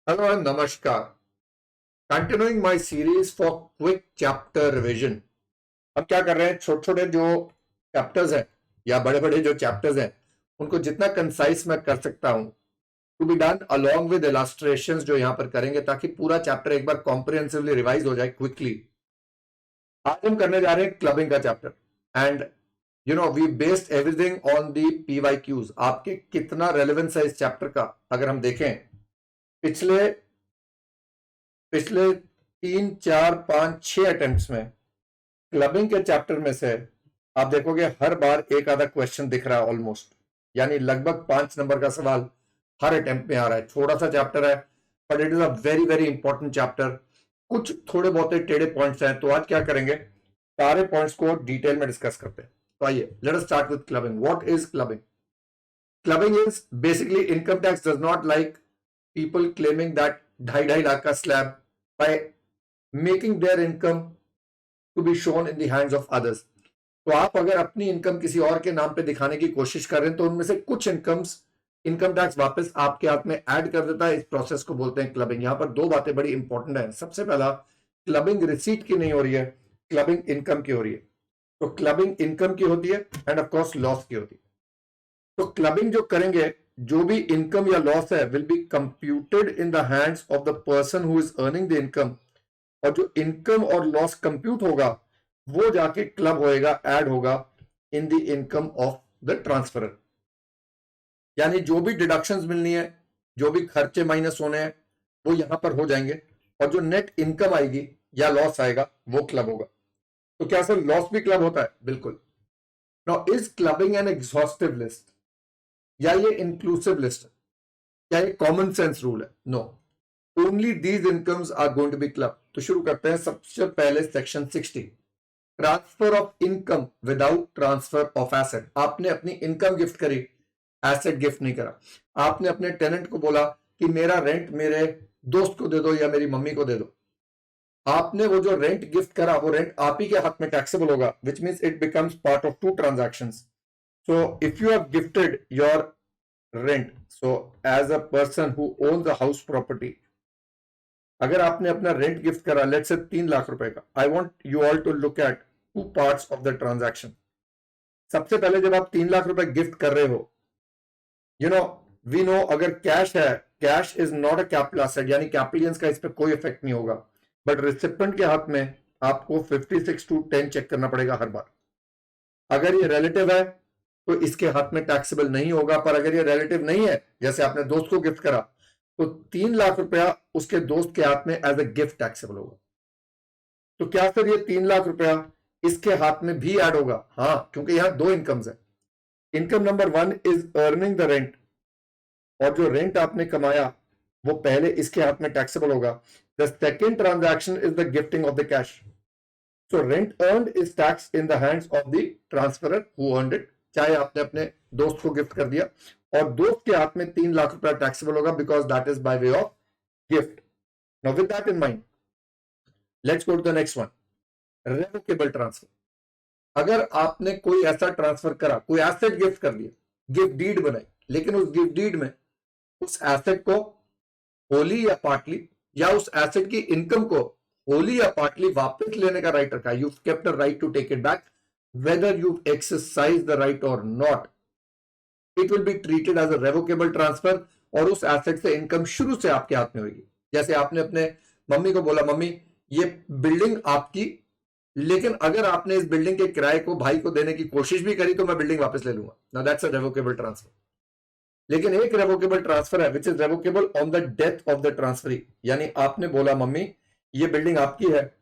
Hello and Namaskar. Continuing my series for quick chapter revision. हम क्या कर रहे हैं, छोटे छोटे जो चैप्टर्स हैं या बड़े बड़े जो चैप्टर्स हैं उनको जितना कंसाइज मैं कर सकता हूं to be done along with illustrations जो यहां पर करेंगे ताकि पूरा चैप्टर एक बार कॉम्प्रिहेंसिवली रिवाइज हो जाए क्विकली। आज हम करने जा रहे हैं क्लबिंग का chapter and we based everything on the PYQs। आपके कितना रेलेवेंस है इस चैप्टर का अगर हम देखें पिछले पिछले 3 4 5 6 अटेम्प्ट्स में क्लबिंग के चैप्टर में से आप देखोगे हर बार एक आधा क्वेश्चन दिख रहा है ऑलमोस्ट, यानी लगभग 5 नंबर का सवाल हर अटेम्प्ट में आ रहा है। थोड़ा सा चैप्टर है but it is a very very important chapter. कुछ थोड़े बहुत टेढ़े पॉइंट्स हैं तो आज क्या करेंगे, सारे पॉइंट्स को डिटेल में डिस्कस करते हैं। तो आइए let us start with clubbing. What is clubbing? Clubbing is basically income tax does not like people claiming that 2.5 lakh का slab by making their income to be shown in the hands of others। तो आप अगर अपनी income किसी और के नाम पे दिखाने की कोशिश कर रहे हैं तो उनमें से कुछ इनकम टैक्स वापस आपके हाथ में ऐड कर देता है। इस प्रोसेस को बोलते हैं क्लबिंग। यहां पर दो बातें बड़ी इंपॉर्टेंट है। सबसे पहला, क्लबिंग रिसीट की नहीं हो रही है, क्लबिंग इनकम की हो रही है। तो क्लबिंग इनकम की होती है एंड ऑफ कोर्स लॉस की होती है। तो क्लबिंग जो करेंगे, जो भी इनकम या लॉस है will be computed in the hands of the person who is earning the income, और जो इनकम और लॉस कंप्यूट होगा वो जाके क्लब होएगा, ऐड होगा in the income of the transferor. यानी जो भी डिडक्शंस मिलनी है, जो भी खर्चे माइनस होने हैं वो यहां पर हो जाएंगे, और जो नेट इनकम आएगी या लॉस आएगा वो क्लब होगा। तो क्या सर लॉस भी क्लब होता है? बिल्कुल। Now is clubbing an exhaustive list या ये इंक्लूसिव लिस्ट है? क्या ये कॉमन सेंस रूल है? No, only these incomes are going to be club. तो शुरू करते हैं सबसे पहले section 60, transfer of income without transfer of asset. आपने अपनी इनकम गिफ्ट करी, एसेट गिफ्ट नहीं करा। आपने अपने टेनेंट को बोला कि मेरा रेंट मेरे दोस्त को दे दो या मेरी मम्मी को दे दो। आपने वो जो रेंट गिफ्ट करा वो रेंट आप ही के हाथ में टैक्सेबल होगा, which means it becomes part of 2 transactions। So if you have gifted your rent, so as a person who owns the house property, अगर आपने अपना रेंट गिफ्ट करा लेट्स से 3 लाख रुपए का, I want you all to look at 2 parts of the transaction. सबसे पहले जब आप 3 लाख रुपए गिफ्ट कर रहे हो, वी नो अगर कैश है, cash is not a capital asset, यानी कैपिटलियंस का इस पर कोई इफेक्ट नहीं होगा। बट रिसिपेंट के हाथ में आपको 56(2)(10) चेक करना पड़ेगा हर बार। अगर ये रिलेटिव है तो इसके हाथ में टैक्सेबल नहीं होगा, पर अगर ये रिलेटिव नहीं है, जैसे आपने दोस्त को गिफ्ट करा, तो 3 लाख रुपया उसके दोस्त के हाथ में एज ए गिफ्ट टैक्सेबल होगा। तो क्या सर ये 3 लाख रुपया इसके हाथ में भी ऐड होगा? हाँ, क्योंकि यहां 2 इनकम्स है। Income number 1 is earning the rent, और जो रेंट आपने कमाया वो पहले इसके हाथ में टैक्सेबल होगा। The second transaction is the gifting of the cash. So rent earned is tax in the hands of the transferor who earned it. चाहे आपने अपने दोस्त को गिफ्ट कर दिया और दोस्त के हाथ में 3 लाख रुपया टैक्सेबल होगा because that is by way of gift. Now with that in mind let's go to the next one, revocable transfer. अगर आपने कोई ऐसा ट्रांसफर करा, कोई एसेट गिफ्ट कर दिया, गिफ्ट डीड बनाई, लेकिन उस गिफ्ट डीड में उस एसेट को होली या पार्टली, या उस एसेट की इनकम को होली या पार्टली वापस लेने का राइट रखा, you kept a right to take it back, whether you exercise the right or not, it will be treated as a revocable transfer, और उस एसेट से इनकम शुरू से आपके हाथ में होगी। जैसे आपने अपने मम्मी को बोला, मम्मी ये बिल्डिंग आपकी, लेकिन अगर आपने इस बिल्डिंग के किराए को भाई को देने की कोशिश भी करी तो मैं बिल्डिंग वापस ले लूंगा। Now that's a revocable transfer. लेकिन एक रेवोकेबल ट्रांसफर है which is revocable on the death of the transferee, यानी आपने बोला मम्मी ये बिल्डिंग आपकी है,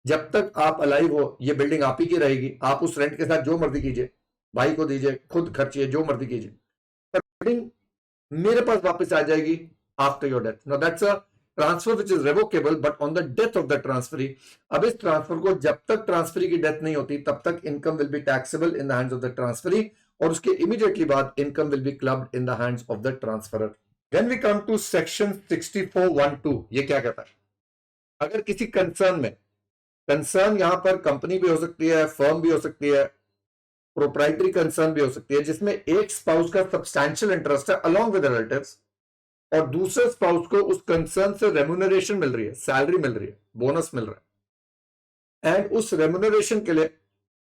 जब तक आप अलाइव हो ये बिल्डिंग आप ही की रहेगी, आप उस रेंट के साथ जो मर्जी कीजिए, भाई को दीजिए, खुद खर्चिए, जो मर्जी कीजिए, पर बिल्डिंग मेरे पास वापस आ जाएगी after your death. Now that's a transfer which is revocable but on the death of the transferee. अब इस ट्रांसफर को जब तक ट्रांसफरी की डेथ नहीं होती तब तक income will be taxable in the hands of the transferee, और उसके इमीडिएटली बाद income will be clubbed in the hands of the transferor. Then we come to section 64(1)(2). ये क्या कहता है? अगर किसी कंसर्न में, कंसर्न यहां पर कंपनी भी हो सकती है, फर्म भी हो सकती है, प्रोप्राइटरी कंसर्न भी हो सकती है, जिसमें एक स्पाउस का सब्सटैंशियल इंटरेस्ट है अलोंग विद रिलेटिव्स, और दूसरे स्पाउस को उस कंसर्न से रेम्यूनरेशन मिल रही है, सैलरी मिल रही है, बोनस मिल रहा है, एंड उस रेम्यूनरेशन के लिए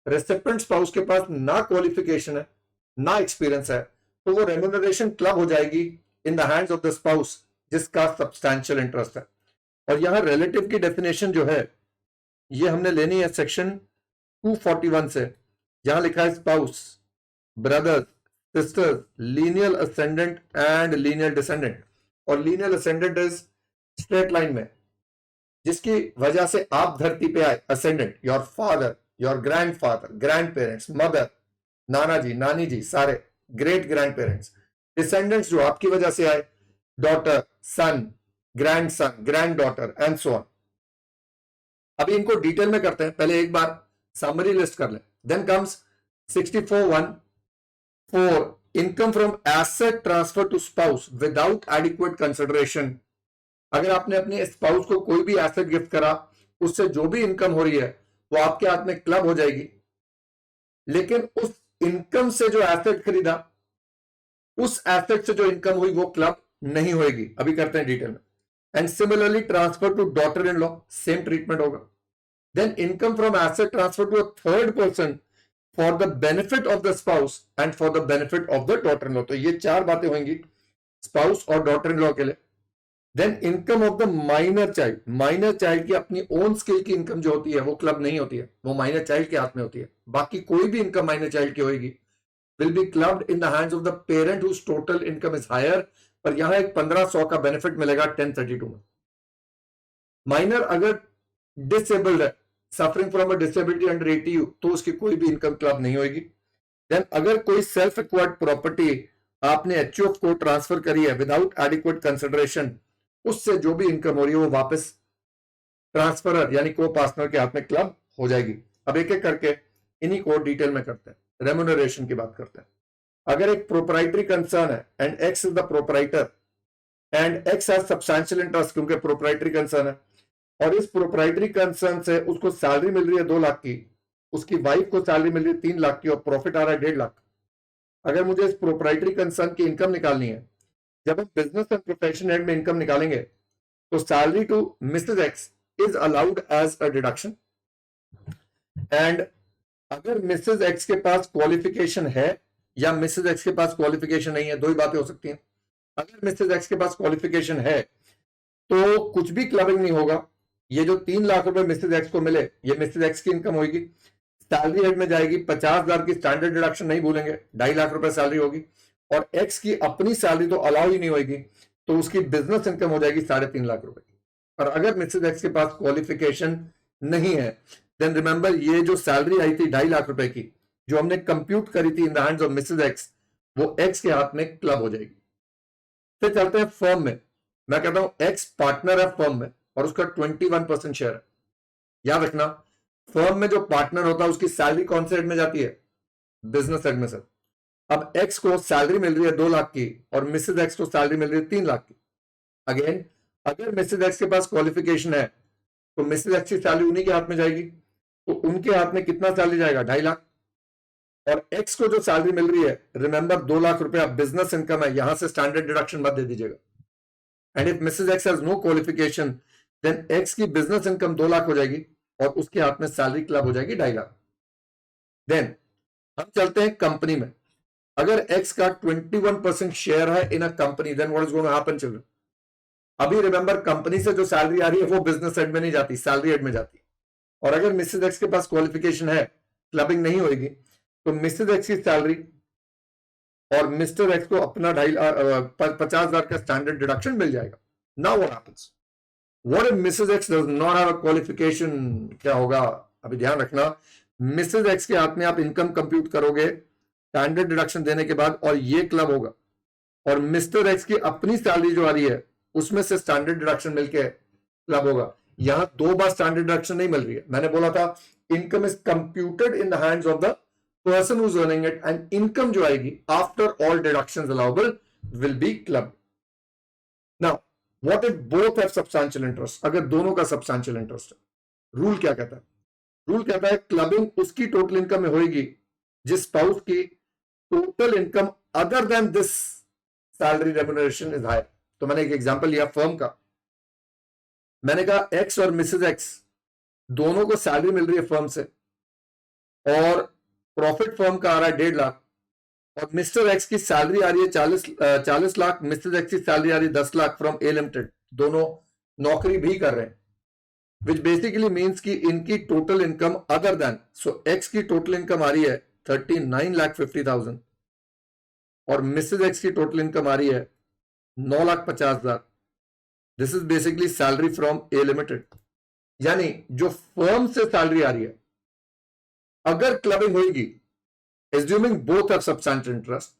रेसिपेंट स्पाउस के पास ना क्वालिफिकेशन है ना एक्सपीरियंस है, तो वो रेम्यूनरेशन क्लब हो जाएगी इन the hands of the spouse जिसका सब्सटैंशियल इंटरेस्ट है। और यहां रिलेटिव की डेफिनेशन जो है ये हमने लेनी है सेक्शन 241 से, जहां लिखा है spouse, brothers, sisters, lineal ascendant and lineal descendant. और lineal ascendant is straight line में, जिसकी वजह से आप धरती पे आए, ascendant your father, your grandfather, grand parents, mother, नाना जी, नानी जी, सारे ग्रेट ग्रैंड पेरेंट्स। डिसेंडेंट्स जो आपकी वजह से आए, daughter, son, grandson, granddaughter and so on. अभी इनको डिटेल में करते हैं, पहले एक बार समरी लिस्ट कर लें। Then comes 64(1) for income from asset transfer to spouse without adequate consideration. अगर आपने अपने स्पाउस को कोई भी एसेट गिफ्ट करा, उससे जो भी इनकम हो रही है वो आपके हाथ में क्लब हो जाएगी, लेकिन उस इनकम से जो एसेट खरीदा, उस एसेट से जो इनकम हुई वो क्लब नहीं होगी। अभी करते हैं डिटेल में। And similarly transfer to daughter in law, same treatment होगा। Then income from asset transfer to a third person for the benefit of the spouse and for the benefit of the daughter in law. तो ये चार बातें होंगी spouse और daughter in law के लिए। Then income of the minor child, minor child की अपनी ओन स्किल की इनकम जो होती है वो क्लब नहीं होती है, वो माइनर चाइल्ड के हाथ में होती है। बाकी कोई भी इनकम माइनर चाइल्ड की होगी will be clubbed in the hands of the parent whose total income is higher. पर यहां एक 1500 का बेनिफिट मिलेगा 1032 में। माइनर अगर डिसेबल्ड है, suffering from a disability under 80U, तो उसकी कोई भी इनकम क्लब नहीं होगी। देन अगर कोई सेल्फ एक्वायर्ड प्रॉपर्टी आपने एचओएफ को ट्रांसफर करी है विदाउट एडिक्वेट कंसिडरेशन, उससे जो भी इनकम हो रही है वो वापस ट्रांसफरर यानी को पार्टनर के हाथ में क्लब हो जाएगी। अब एक एक करके इन्हीं को डिटेल में करते हैं, रेम्यूनरेशन की बात करते हैं। अगर एक प्रोप्राइटरी कंसर्न है and x is the proprietor and x has substantial interest, क्योंकि प्रोप्राइटरी कंसर्न है, और इस प्रोप्राइटरी कंसर्न से उसको सैलरी मिल रही है 2 लाख की, उसकी वाइफ को सैलरी मिल रही है 3 लाख की, और प्रॉफिट आ रहा है 1.5 लाख। अगर मुझे इस प्रोप्राइटरी कंसर्न की इनकम निकालनी है, जब हम बिजनेस एंड प्रोफेशन एंड में इनकम निकालेंगे तो salary to Mrs X is allowed as a deduction. And अगर मिसेज एक्स के पास क्वालिफिकेशन है या मिसेज एक्स के पास क्वालिफिकेशन नहीं है, दो ही बातें हो सकती हैं। अगर मिसेज एक्स के पास क्वालिफिकेशन है तो कुछ भी क्लबिंग नहीं होगा। ये जो 3 लाख रुपए मिसेज एक्स को मिले, ये मिसेज एक्स की इनकम होगी, सैलरी हेड में जाएगी। 50,000 की स्टैंडर्ड डिडक्शन नहीं भूलेंगे, 2.5 लाख रुपए सैलरी होगी, और एक्स की अपनी सैलरी तो अलाउ ही नहीं होगी, तो उसकी बिजनेस इनकम हो जाएगी 3.5 लाख रुपए। और अगर मिसेज एक्स के पास क्वालिफिकेशन नहीं है, देन रिमेंबर ये जो सैलरी आई थी 2.5 लाख रुपए की, जो हमने कंप्यूट करी थी in the hands of Mrs X, वो एक्स के हाथ में क्लब हो जाएगी। फिर चलते हैं फर्म में। मैं कहता हूं एक्स पार्टनर है फर्म में और उसका 21% शेयर है। याद रखना, फर्म में जो पार्टनर होता है उसकी सैलरी कौन से हेड में जाती है? बिजनेस हेड में सर। अब एक्स को सैलरी मिल रही है 2 लाख की और मिसेज एक्स को सैलरी मिल रही है 3 लाख की। अगेन, अगर मिसेज एक्स के पास क्वालिफिकेशन है तो मिसेज एक्स की सैलरी उन्हीं के हाथ में जाएगी, तो उनके हाथ में कितना सैलरी जाएगा? 2.5 लाख। और एक्स को जो सैलरी मिल रही है, रिमेंबर 2 लाख रुपया बिजनेस इनकम है, यहां से स्टैंडर्ड डिडक्शन मत दे दीजिएगा। And if Mrs X has no qualification, then X की बिजनेस इनकम 2 लाख हो जाएगी और उसके हाथ में सैलरी क्लब हो जाएगी 2.5 लाख। देन हम चलते हैं कंपनी में। अगर एक्स का 21% शेयर है in a company, then what is going to happen children? अभी रिमेंबर, कंपनी से जो सैलरी आ रही है वो बिजनेस हेड में नहीं जाती, सैलरी हेड में जाती है। और अगर मिसेज एक्स के पास क्वालिफिकेशन है, क्लबिंग नहीं होगी, तो मिसेज एक्स की सैलरी और मिस्टर एक्स को अपना 50,000 का स्टैंडर्ड डिडक्शन मिल जाएगा। Now what happens? What if Mrs X does not have a qualification? क्या होगा? अभी ध्यान रखना, मिसेज एक्स के हाथ में आप इनकम कंप्यूट करोगे स्टैंडर्ड डिडक्शन देने के बाद, और ये क्लब होगा। और मिस्टर एक्स की अपनी सैलरी जो आ रही है उसमें से स्टैंडर्ड डिडक्शन मिलके क्लब होगा। यहां 2 बार स्टैंडर्ड डिडक्शन नहीं मिल रही है। मैंने बोला था income is computed in the hands of the person who's earning it, and income जो आएगी after all deductions allowable will be clubbed. Now, what if both have substantial interest? अगर दोनों का substantial interest है, रूल क्या कहता है? Rule कहता है क्लबिंग उसकी टोटल इनकम में होगी जिस स्पाउस की total income other than this salary remuneration is higher. तो मैंने एक एग्जांपल लिया फर्म का, मैंने कहा एक्स और मिसेज एक्स दोनों को सैलरी मिल रही है फर्म से और प्रॉफिट फर्म का आ रहा है 1.5 लाख, और मिस्टर एक्स की सैलरी आ रही है 40 लाख, मिसेज एक्स की सैलरी आ रही है 10 लाख फ्रॉम ए लिमिटेड, दोनों नौकरी भी कर रहे हैं, विच बेसिकली मीन्स कि इनकी टोटल इनकम अदर देन, सो एक्स की टोटल इनकम आ रही है 39,50,000 और मिसेज एक्स की टोटल इनकम आ रही है 9,50,000। This is basically salary from A limited. यानी जो फर्म से सैलरी आ रही है, अगर क्लबिंग होगी, assuming both have substantial interest,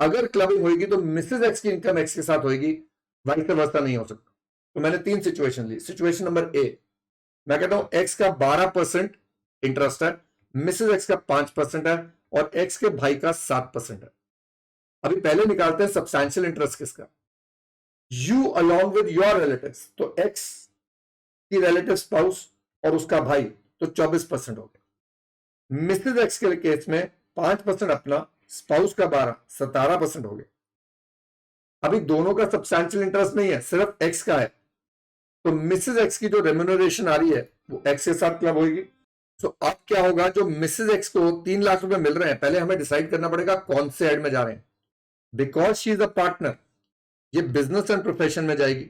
अगर क्लबिंग होगी तो मिसेज एक्स की इनकम एक्स के साथ होगी, वाइस वर्सा नहीं हो सकता। तो मैंने 3 सिचुएशन ली। सिचुएशन नंबर ए, मैं कहता हूं एक्स का 12% इंटरेस्ट है, मिसेज एक्स का 5% है और एक्स के भाई का 7% है। अभी पहले निकालते हैं सब्सटेंशियल इंटरेस्ट किसका, you along with your relatives, तो एक्स की रिलेटिव स्पाउस और उसका भाई, तो 24% हो गया। मिसेज एक्स के केस में 5% अपना, स्पाउस का 12, 17% हो गया। अभी दोनों का सब्सटेंशियल इंटरेस्ट नहीं है, सिर्फ एक्स का है, तो मिसेज एक्स की जो रेम्यूनरेशन आ रही है वो एक्स के साथ क्लब होगी। तो अब क्या होगा, जो मिसेज एक्स को 3 लाख रुपए मिल रहे हैं, पहले हमें डिसाइड करना पड़ेगा कौन से हेड में जा रहे हैं। Because she is a partner, ये बिजनेस एंड प्रोफेशन में जाएगी,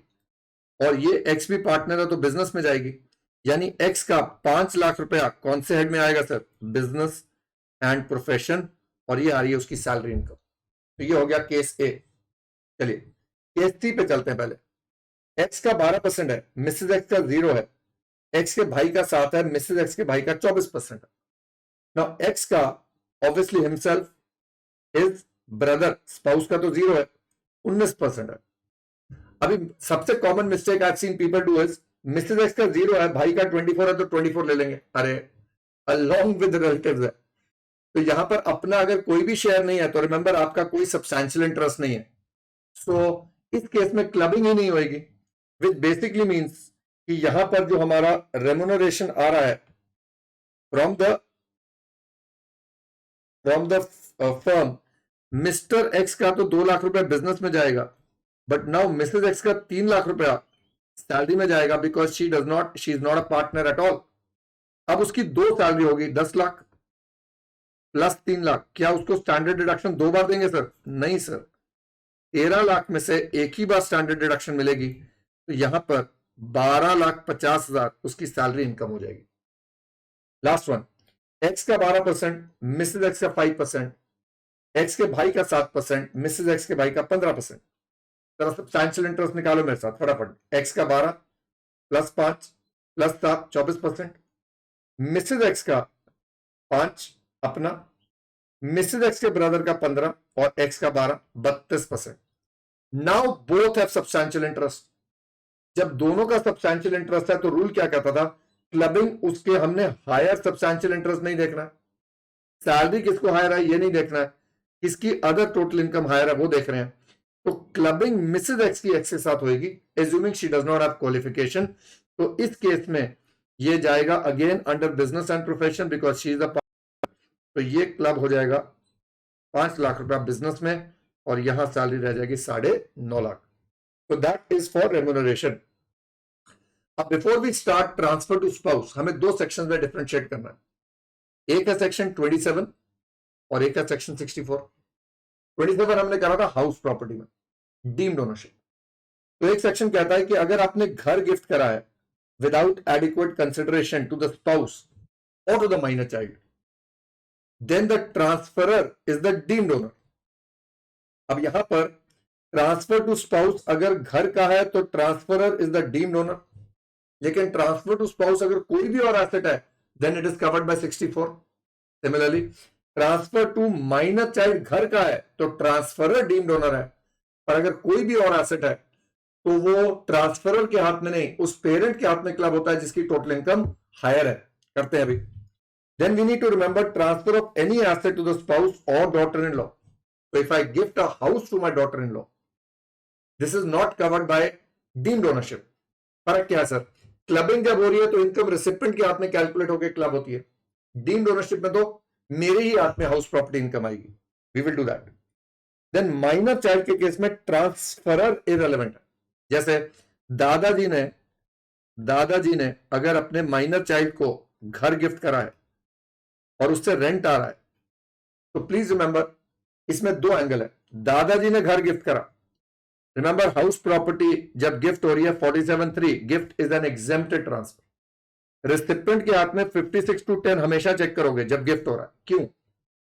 और ये एक्स भी पार्टनर है तो बिजनेस में जाएगी। यानी एक्स का 5 लाख रुपया कौन से हेड में आएगा सर, बिजनेस एंड प्रोफेशन, और ये आ रही है उसकी सैलरी इनकम। तो ये हो गया केस ए। चलिए केस सी पे चलते हैं। पहले एक्स का 12% है, मिसेज एक्स का 0 है, एक्स के भाई का 7 है, मिसेज एक्स के भाई का 24% है। नाउ एक्स का obviously himself, his brother, spouse का तो 0 है, 19% है। अभी सबसे common mistake I seen people do is, Mrs X का 0 है, भाई का 24 है तो 24 ले लेंगे, अरे अलॉन्ग विद रिलेटिव्स है। तो यहां पर अपना अगर कोई भी शेयर नहीं है तो रिमेंबर आपका कोई सब्सटेंशियल इंटरेस्ट नहीं है, सो इस केस में क्लबिंग ही नहीं होगी, विच बेसिकली मीन्स कि यहां पर जो हमारा रेम्यूनरेशन आ रहा है from the firm, mister x का तो 2 लाख रुपए बिजनेस में जाएगा, बट नाउ मिसेज एक्स का 3 लाख रुपया सैलरी में जाएगा, because she is not a partner at all. अब उसकी 2 सैलरी होगी, 10 लाख प्लस 3 लाख। क्या उसको स्टैंडर्ड डिडक्शन 2 बार देंगे सर? नहीं सर, 13 लाख में से एक ही बार स्टैंडर्ड डिडक्शन मिलेगी, तो यहां पर 12,50,000 उसकी सैलरी इनकम हो जाएगी। लास्ट वन, एक्स का 12%, मिसेज एक्स का 5%, एक्स के भाई का 7%, मिसेज एक्स के भाई का 15%। जरा सब्सटेंशियल इंटरेस्ट निकालो मेरे साथ फटाफट। एक्स का 12 प्लस 5 प्लस 7, 24%, मिसेज एक्स का 5 अपना, मिसेज एक्स के ब्रदर का 15 और एक्स का 12, 32%। Now both have substantial interest. जब दोनों का सब्सटेंशियल इंटरेस्ट है तो रूल क्या कहता था, क्लबिंग उसके हमने हायर सब्सटेंशियल इंटरेस्ट नहीं देखना, सैलरी किसको हायर है ये नहीं देखना है, किसकी अदर टोटल इनकम हायर है वो देख रहे हैं। तो क्लबिंग मिसेज एक्स की एक्स के साथ होगी, assuming she does not have qualification. तो इस केस में ये जाएगा again under business and profession, because she is a, तो ये क्लब हो जाएगा 5 लाख रुपया बिजनेस में, और यहां सैलरी रह जाएगी 9.5 लाख। तो दैट इज फॉर रेम्यूनरेशन। अब before we start transfer to spouse, हमें 2 सेक्शन में डिफरेंशिएट करना है। एक है सेक्शन 27 और एक है सेक्शन 64। 27 हमने करा था हाउस प्रॉपर्टी में, डीम्ड ओनरशिप। तो एक सेक्शन कहता है कि अगर आपने घर गिफ्ट करा है without adequate consideration to the spouse और to the minor child, then the transferor is the deemed owner. अब यहां पर ट्रांसफर टू स्पाउस अगर घर का है तो transferor is the deemed owner, लेकिन ट्रांसफर टू स्पाउस अगर कोई भी और एसेट है then it is covered by 64। Similarly transfer to minor child घर का है तो ट्रांसफरर डीम्ड ओनर है, पर अगर कोई भी और एसेट है तो वो ट्रांसफरर के हाथ में नहीं, उस पेरेंट के हाथ में क्लब होता है जिसकी टोटल इनकम हायर है। करते हैं अभी। Then we need to remember transfer of any asset to the spouse और daughter in law. So if I gift a house to my daughter-in-law, this is not covered by deemed ownership. फर्क क्या है sir? Clubbing जब हो रही है तो income recipient के हाथ में कैलकुलेट होकर क्लब होती है, डीम्ड ओनरशिप में तो मेरे ही हाथ में हाउस प्रॉपर्टी इनकम आएगी। We will do that. Then minor child के केस में ट्रांसफरर इररिलेवेंट है। जैसे दादाजी ने अगर अपने माइनर चाइल्ड को घर गिफ्ट करा है और उससे रेंट आ रहा है, तो प्लीज रिमेंबर इसमें दो एंगल है। दादाजी ने घर गिफ्ट करा, रिमेंबर हाउस प्रॉपर्टी जब गिफ्ट हो रही है 47(3), gift is an exempted transfer. Recipient के हाथ में 56(10) हमेशा चेक करोगे जब गिफ्ट हो रहा है। क्यों?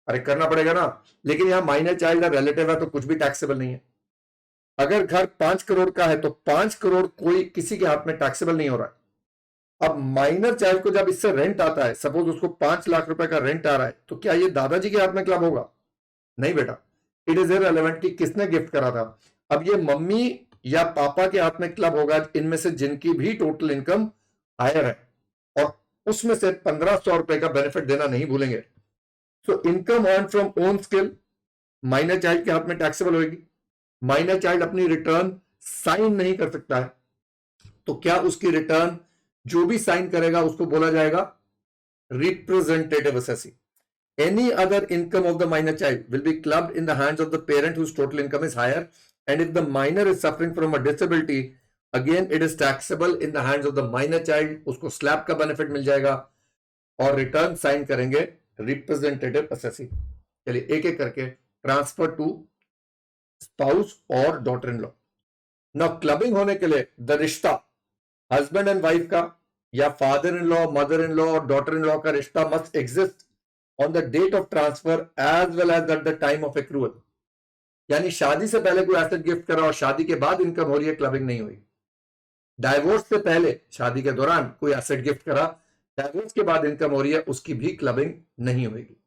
अरे करना पड़ेगा ना, लेकिन यहां माइनर चाइल्ड है, रिलेटिव है, तो कुछ भी टैक्सेबल नहीं है। अगर घर 5 करोड़ का है तो 5 करोड़ कोई किसी के हाथ में टैक्सेबल नहीं हो रहा है। अब माइनर चाइल्ड को जब इससे रेंट आता है, सपोज उसको 5 लाख रुपए का रेंट आ रहा है, तो क्या ये दादाजी के हाथ में क्लब होगा? नहीं बेटा, इट इज इररिलेवेंट कि किसने गिफ्ट करा था। अब ये मम्मी या पापा के हाथ में क्लब होगा इनमें से जिनकी भी टोटल इनकम हायर है, और उसमें से 1500 रुपए का बेनिफिट देना नहीं भूलेंगे। So income earn from own skill minor child के हाथ में टैक्सेबल होगी। माइनर चाइल्ड अपनी रिटर्न साइन नहीं कर सकता है, तो क्या उसकी रिटर्न जो भी साइन करेगा उसको बोला जाएगा representative assessee. Any other income of the minor child will be clubbed in the hands of the parent whose total income is higher, and if the minor is suffering from a disability, again it is taxable in the hands of the minor child. उसको slab का benefit मिल जाएगा और return sign करेंगे representative assessee. चलिए एक एक करके, transfer to spouse और daughter in law. Now clubbing होने के लिए द रिश्ता हस्बैंड एंड वाइफ का या father in law, mother in law और डॉटर इन लॉ का रिश्ता must exist on the date of transfer as well as at the time of accrual। यानी शादी से पहले कोई एसेट गिफ्ट करा और शादी के बाद इनकम हो रही है, क्लबिंग नहीं हुई। डाइवोर्स से पहले, शादी के दौरान कोई एसेट गिफ्ट करा, डाइवोर्स के बाद इनकम हो रही है, उसकी भी क्लबिंग नहीं होगी।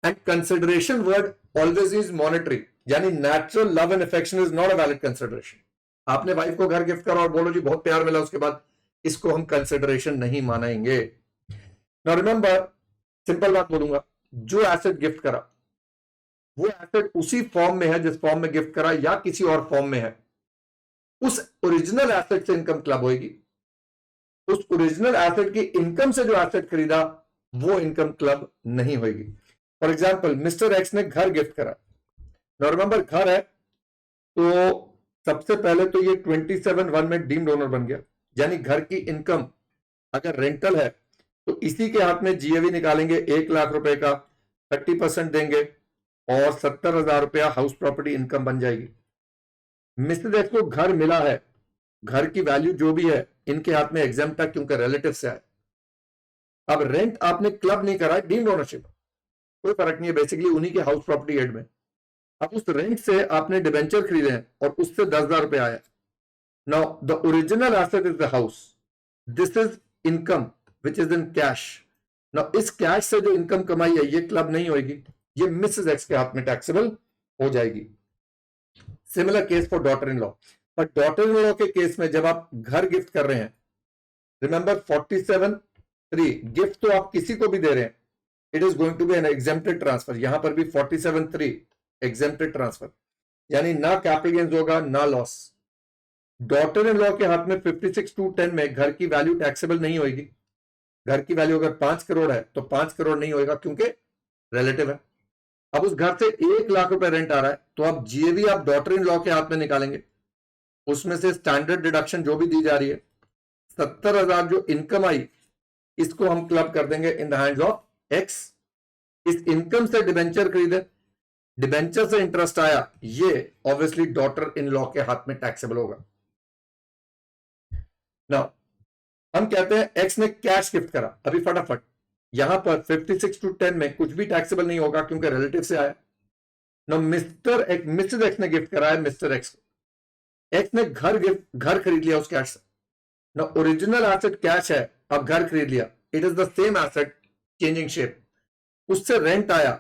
And consideration word always is monetary, यानी natural love and affection is not a valid consideration. आपने वाइफ को घर गिफ्ट करा और बोलो जी बहुत प्यार मिला, उसके बाद इसको हम कंसिडरेशन नहीं मानेंगे। नाउ रिमेंबर, सिंपल बात बोलूंगा, जो एसेट गिफ्ट करा वो एसेट उसी फॉर्म में है जिस फॉर्म में गिफ्ट करा या किसी और फॉर्म में है, उस ओरिजिनल एसेट से इनकम क्लब होगी। उस ओरिजिनल एसेट की इनकम से जो एसेट खरीदा वो इनकम क्लब नहीं होगी। फॉर एग्जाम्पल, मिस्टर एक्स ने घर गिफ्ट करा। रिमेंबर घर है तो सबसे पहले तो ये 27(1) में डीम्ड ओनर बन गया, यानी घर की इनकम अगर रेंटल है तो इसी के हाथ में जीएवी निकालेंगे 1 लाख रुपए का, 30% देंगे और 70,000 रुपया हाउस प्रॉपर्टी इनकम बन जाएगी। मिस्टर एक्स को घर मिला है, घर की वैल्यू जो भी है इनके हाथ में एग्जाम्प्ट है क्योंकि रिलेटिव से आए। अब रेंट आपने क्लब नहीं करा है, डीम्ड ओनरशिप, कोई फर्क नहीं है, बेसिकली उन्हीं के हाउस प्रॉपर्टी एड में। अब उस रेंट से आपने डिबेंचर खरीदे हैं और उससे 10,000 रुपए आया। Now the original asset is the house, this is income which is in cash. Now इस कैश से जो इनकम कमाई है ये क्लब नहीं होगी, ये मिसेस एक्स के हाथ में टैक्सेबल हो जाएगी। Similar case for daughter in law, पर डॉटर इन लॉ के केस में जब आप घर गिफ्ट कर रहे हैं, रिमेंबर 47(3) गिफ्ट तो आप किसी को भी दे रहे हैं, it is going to be an exempted transfer. यहां पर भी 47(3) एग्जेम्प्टेड ट्रांसफर, यानी ना कैपिटल गेन्स होगा ना लॉस। डॉटर इन लॉ के हाथ में 56(10) में घर की वैल्यू टैक्सेबल नहीं होगी। घर की वैल्यू अगर 5 करोड़ है तो 5 करोड़ नहीं होगा क्योंकि रिलेटिव है। अब उस घर से 1 लाख रुपए रेंट आ रहा है तो अब जीएवी आप डॉटर इन लॉ के हाथ में निकालेंगे, उसमें से स्टैंडर्ड डिडक्शन जो भी दी जा रही है 70,000 जो इनकम आई इसको हम क्लब कर देंगे इन द हैंड्स ऑफ एक्स। इस इनकम से डिबेंचर खरीदे, डिबेंचर से इंटरेस्ट आया, ये ऑब्वियसली डॉटर इन लॉ के हाथ में टैक्सेबल होगा। नाउ हम कहते हैं एक्स ने कैश गिफ्ट करा, अभी फटाफट यहां पर 56(10) में कुछ भी टैक्सेबल नहीं होगा क्योंकि रिलेटिव से आया। नो मिस्टर एक्स ने गिफ्ट करा है मिस्टर एक्स को, एक्स ने घर खरीद लिया उस कैश से। नो ओरिजिनल एसेट कैश है, अब घर खरीद लिया, it is the same asset changing shape, उससे रेंट आया।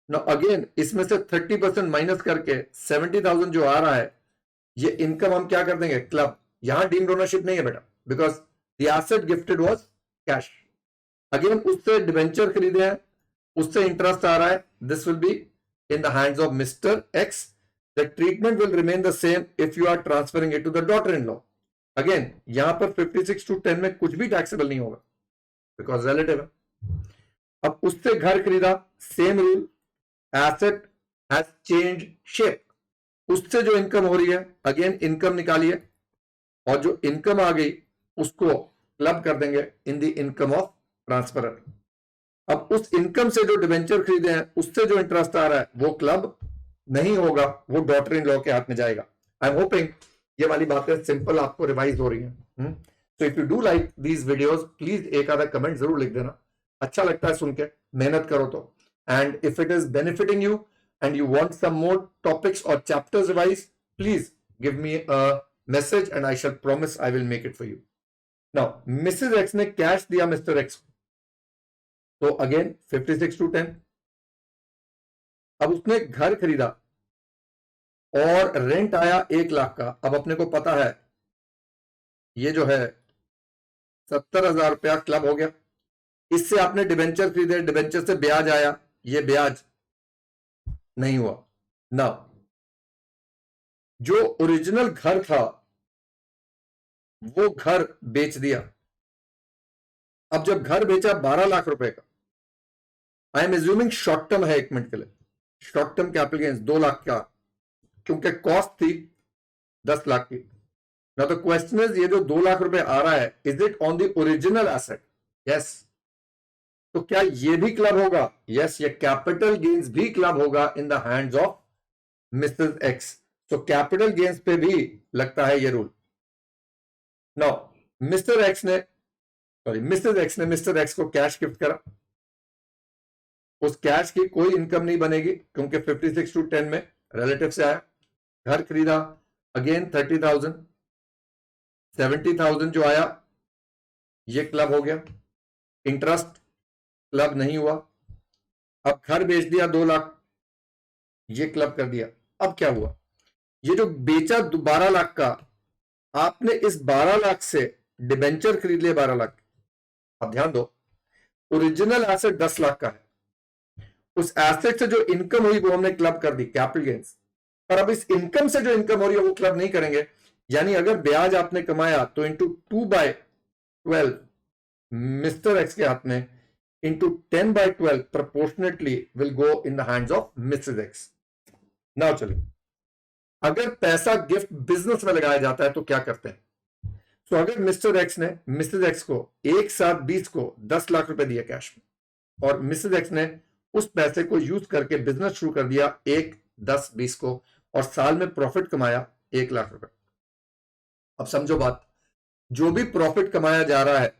नो अगेन इसमें से 30% माइनस करके 70,000 जो आ रहा है ये इनकम हम क्या कर देंगे क्लब। यहां डीम्ड ओनरशिप नहीं है बेटा, because The asset gifted was cash. Again उससे डिबेंचर खरीदे हैं, उससे इंटरेस्ट आ रहा है, this will be in the hands of Mr. X. The treatment will remain the same if you are transferring it to the daughter-in-law. Again यहां पर 56(10) में कुछ भी टैक्सेबल नहीं होगा because relative है। अब उससे घर खरीदा, same rule, asset has change shape, उससे जो इनकम हो रही है, अगेन इनकम निकालिए और जो इनकम आ गई उसको क्लब कर देंगे in the income of transferor. अब उस इनकम से जो डिवेंचर खरीदे हैं उससे जो इंटरेस्ट आ रहा है वो क्लब नहीं होगा, वो डॉटर इन लॉ के हाथ में जाएगा। आई एम होपिंग ये वाली बातें सिंपल आपको रिवाइज हो रही हैं। तो if you do like these videos please एक आधा कमेंट जरूर लिख देना, अच्छा लगता है सुन के, मेहनत करो तो। And if it is benefiting you and you want some more topics or chapters revised, please give me a message and I shall promise I will make it for you. Now, Mrs. X ने cash दिया Mr. X को, तो again 56/10। अब उसने घर खरीदा और rent आया 1 लाख का। अब अपने को पता है ये जो है 70,000 रुपया क्लब हो गया। इससे आपने डिबेंचर खरीदे, डिबेंचर से ब्याज आया, ये ब्याज नहीं हुआ ना। जो ओरिजिनल घर था वो घर बेच दिया। अब जब घर बेचा 12 लाख रुपए का, I am assuming short term है, 1 मिनट के लिए, short term capital gains 2 lakh का, क्योंकि कॉस्ट थी 10 लाख की। ना तो क्वेश्चन इज, ये जो 2 लाख रुपए आ रहा है is it on the original asset? Yes. तो क्या ये भी क्लब होगा? यस, ये कैपिटल गेन्स भी क्लब होगा इन the hands of Mrs x. तो कैपिटल गेन्स पे भी लगता है ये रूल। नाउ मिस्टर एक्स ने मिसेस एक्स ने मिस्टर एक्स को कैश गिफ्ट करा। उस कैश की कोई इनकम नहीं बनेगी क्योंकि 56/10 में रिलेटिव से आया। घर खरीदा, अगेन 30,000, 70,000 जो आया ये क्लब हो गया। इंटरेस्ट क्लब नहीं हुआ। अब घर बेच दिया 2 लाख, ये क्लब कर दिया। अब क्या हुआ, ये जो बेचा 12 लाख का, आपने इस 12 लाख से डिबेंचर खरीद लिए 12 लाख। अब ध्यान दो, ओरिजिनल एसेट 10 लाख का है, उस एसेट से जो इनकम हुई वो हमने क्लब कर दी, कैपिटल गेन्स। पर अब इस इनकम से जो इनकम हो रही है वो क्लब नहीं करेंगे। यानी अगर ब्याज आपने कमाया तो इंटू 2/12 मिस्टर एक्स के हाथ में, into 10/12 proportionately will go in the hands of Mrs. X. Now चलिए, अगर पैसा गिफ्ट बिजनेस में लगाया जाता है तो क्या करते हैं? तो अगर मिस्टर एक्स ने मिसेस एक्स को एक साथ 20 को 10 लाख रुपए दिया कैश में, और मिसेस एक्स ने उस पैसे को यूज करके बिजनेस शुरू कर दिया 1, 10, 20 को, और साल में प्रॉफिट कमाया 1 लाख रुपए। अब समझो बात, जो भी प्रॉफिट कमाया जा रहा है,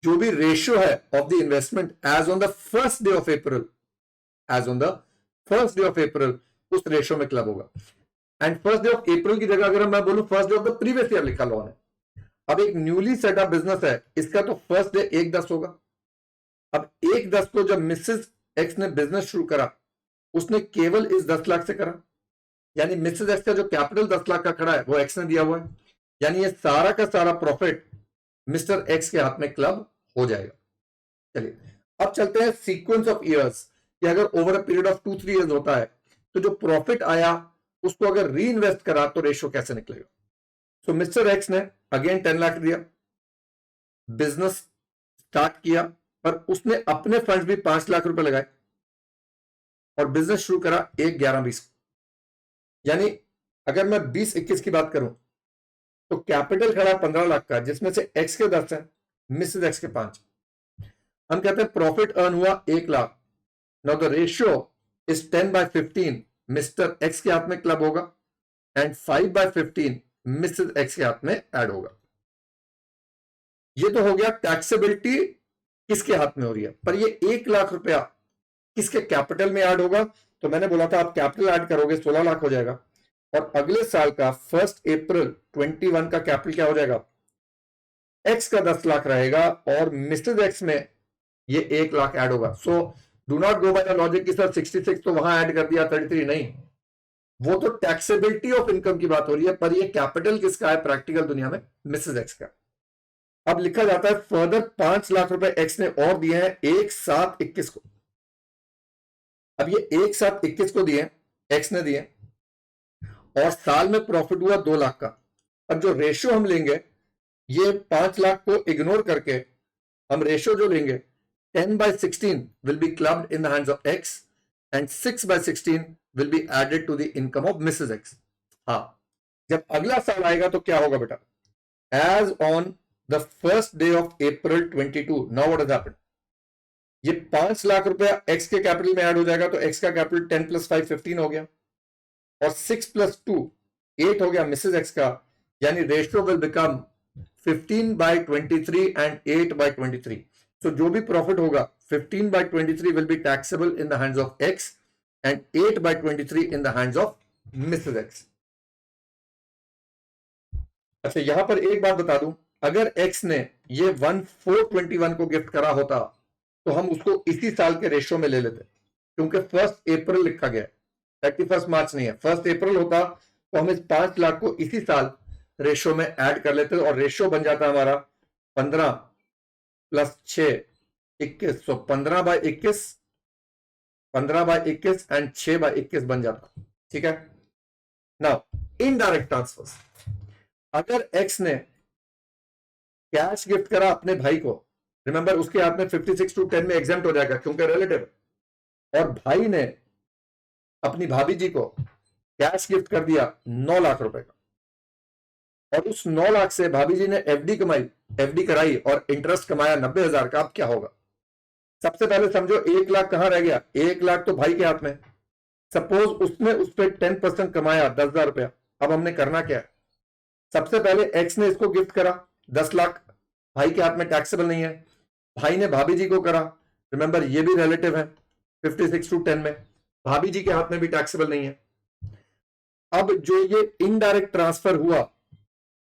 जो भी रेशियो है of the investment as on the first day of April, as on the first day of April, उस रेशियो में क्लब होगा। And first day of April की जगह अगर मैं बोलूं first day of the previous year लिखा लॉ ने। अब एक न्यूली सेटअप बिजनेस है, इसका तो फर्स्ट डे 1/10 होगा। अब 1/10 को जब मिसेस एक्स ने बिजनेस शुरू करा, उसने केवल इस 10 लाख से करा, यानी मिसेस एक्स का जो कैपिटल 10 लाख का खड़ा है वो एक्स ने दिया हुआ है, यानी ये सारा का सारा प्रॉफिट मिस्टर एक्स के हाथ में क्लब हो जाएगा। चलिए अब चलते हैं सीक्वेंस ऑफ इयर्स, कि अगर over a period of 2-3 years होता है तो जो प्रॉफिट आया उसको अगर री इन्वेस्ट करा तो रेशियो कैसे निकलेगा। सो मिस्टर एक्स ने अगेन 10 लाख दिया, बिजनेस स्टार्ट किया, पर उसने अपने फंड्स भी 5 लाख रुपए लगाए और बिजनेस शुरू करा 1/11/20। यानी अगर मैं 20-21 की बात करूं तो कैपिटल खड़ा 15 लाख का, जिसमें से एक्स के 10 है, मिसेस एक्स के 5। हम कहते हैं प्रॉफिट अर्न हुआ 1 lakh. Now the ratio is 10/15 mister x के हाथ में क्लब होगा एंड 5/15 मिसेस एक्स के हाथ में ऐड होगा। ये तो हो गया टैक्सेबिलिटी किसके हाथ में हो रही है, पर ये 1 लाख रुपया किसके कैपिटल में ऐड होगा। तो मैंने बोला था आप कैपिटल ऐड करोगे 16 लाख हो जाएगा, और अगले साल का 1 अप्रैल 21 का कैपिटल क्या हो जाएगा, एक्स का 10 लाख रहेगा और मिसेस एक्स में ये 1 लाख ऐड होगा। So do not go by the logic कि सर 66 तो वहां ऐड कर दिया 33, नहीं, वो तो टैक्सेबिलिटी ऑफ इनकम की बात हो रही है, पर ये कैपिटल किसका है प्रैक्टिकल दुनिया में, मिसेस एक्स का। अब लिखा जाता है फर्दर 5 लाख रुपए एक्स ने और दिए हैं 1/7/21 को। अब ये 1/7/21 को दिए, एक्स ने दिए, और साल में प्रॉफिट हुआ 2 लाख का। अब जो रेशियो हम लेंगे, ये 5 लाख को इग्नोर करके हम रेशियो जो लेंगे 10/16 will be clubbed in the hands of X and 6/16 will be added to the income of Mrs X. हाँ, जब अगला साल आएगा तो क्या होगा बेटा, as on the first day of April 22, now what has happened, ये 5 लाख रुपया एक्स के कैपिटल में ऐड हो जाएगा, तो एक्स का कैपिटल 10 + 5 15 हो गया, और 6 + 2 8 हो गया मिसेज एक्स का, यानी ratio will become 15/23 and 8/23। So जो भी प्रॉफिट होगा 15/23 will be taxable in the hands of X and 8/23 in the hands of Mrs X. अच्छा, यहां पर एक बात बता दूं, अगर एक्स ने ये 1421 को गिफ्ट करा होता तो हम उसको इसी साल के रेशियो में ले लेते, क्योंकि 1 अप्रैल लिखा गया है, 31 मार्च नहीं है। 1 अप्रैल होता तो हम इस 5 लाख को इसी साल रेशियो में ऐड कर लेते और रेशियो बन जाता हमारा 15 + 6 21, सो 15/21, 15/21 एंड 6/21 बन जाता। ठीक है, नाउ इनडायरेक्ट ट्रांसफर्स, अगर एक्स ने कैश गिफ्ट करा अपने भाई को, रिमेंबर उसके हाथ में 56/10 में एग्जेम्प्ट हो जाएगा क्योंकि रिलेटिव, और भाई ने अपनी भाभी जी को कैश गिफ्ट कर दिया 9 लाख रुपए का, और उस 9 लाख से भाभी जी ने एफडी कराई और इंटरेस्ट कमाया 90,000 का। अब क्या होगा, सबसे पहले समझो 1 लाख कहां रह गया, 1 लाख तो भाई के हाथ में। सपोज उसने उस पर 10% कमाया 10,000 रुपया। अब हमने करना क्या है, सबसे पहले एक्स ने इसको गिफ्ट करा 10 लाख, भाई के हाथ में टैक्सेबल नहीं है। भाई ने भाभी जी को करा, रिमेंबर ये भी रिलेटिव है, 56/10 में, भाभी जी के हाथ में भी टैक्सेबल नहीं है। अब जो ये इनडायरेक्ट ट्रांसफर हुआ,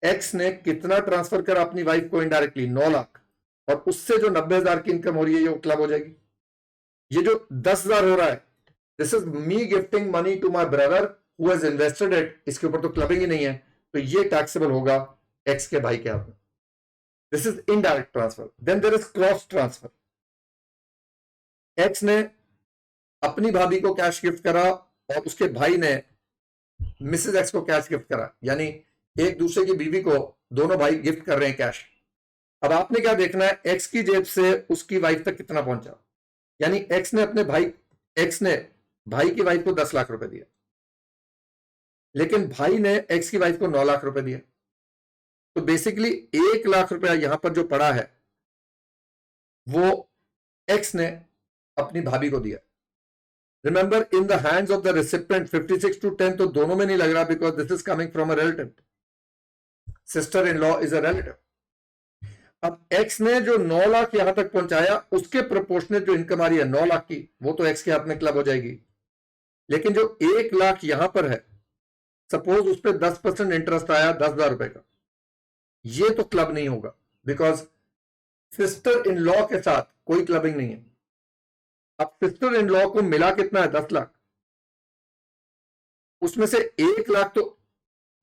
एक्स ने कितना ट्रांसफर करा अपनी वाइफ को इनडायरेक्टली, 9 लाख, और उससे जो 90,000 की इनकम हो रही है ये क्लब हो जाएगी। ये जो 10,000 हो रहा है, this is me gifting money to my brother who has invested it, इसके ऊपर तो क्लबिंग ही नहीं है, तो ये टैक्सेबल होगा एक्स के भाई के हाथ में। This is indirect transfer. Then there is cross transfer, X ने अपनी भाभी को कैश गिफ्ट करा और उसके भाई ने मिसेज एक्स को कैश गिफ्ट करा, यानी एक दूसरे की बीवी को दोनों भाई गिफ्ट कर रहे हैं कैश। अब आपने क्या देखना है, एक्स की जेब से उसकी वाइफ तक कितना पहुंचा, यानी एक्स ने भाई की वाइफ को 10 लाख रुपए दिया, लेकिन भाई ने एक्स की वाइफ को 9 लाख रुपए दिया, तो बेसिकली 1 लाख रुपया यहां पर जो पड़ा है वो एक्स ने अपनी भाभी को दिया। Remember, in the hands of the recipient 56/10 तो दोनों में नहीं लग रहा, because this is coming from a relative, sister in law is a relative. अब एक्स ने जो 9 लाख यहां तक पहुंचाया, उसके प्रोपोर्शनेट जो इनकम आ रही है 9 लाख की, वो तो एक्स के हाथ में क्लब हो जाएगी। लेकिन जो 1 लाख यहां पर है, सपोज उस पर 10% इंटरेस्ट आया 10,000 रुपए का, ये तो क्लब नहीं होगा, बिकॉज सिस्टर इन लॉ के साथ कोई क्लबिंग नहीं है। अब सिस्टर इन लॉ को मिला कितना है, 10 लाख, उसमें से 1 लाख तो